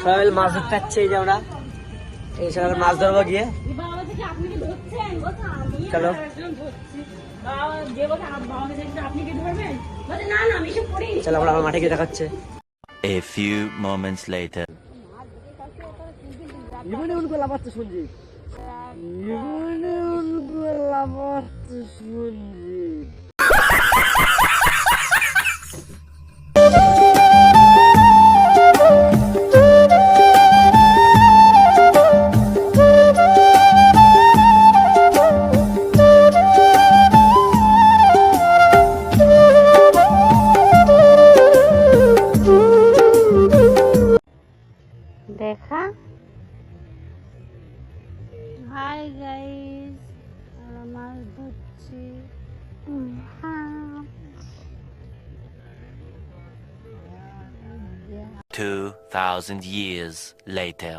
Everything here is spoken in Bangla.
সবাই মাছ ধরতে যাচ্ছে, এই যে আমরা এই সবাই মাছ ধরবো গিয়ে। চলো চলো আমরা মাঠে গিয়ে দেখাচ্ছে। A few moments later. জীবনে উনকো লাভাচ্ছে শুনছি, জীবনে উনকো লাভাচ্ছে শুনছি। দেখা হাই গাইস, আমরা মাছ ধরছি। 2000 years later.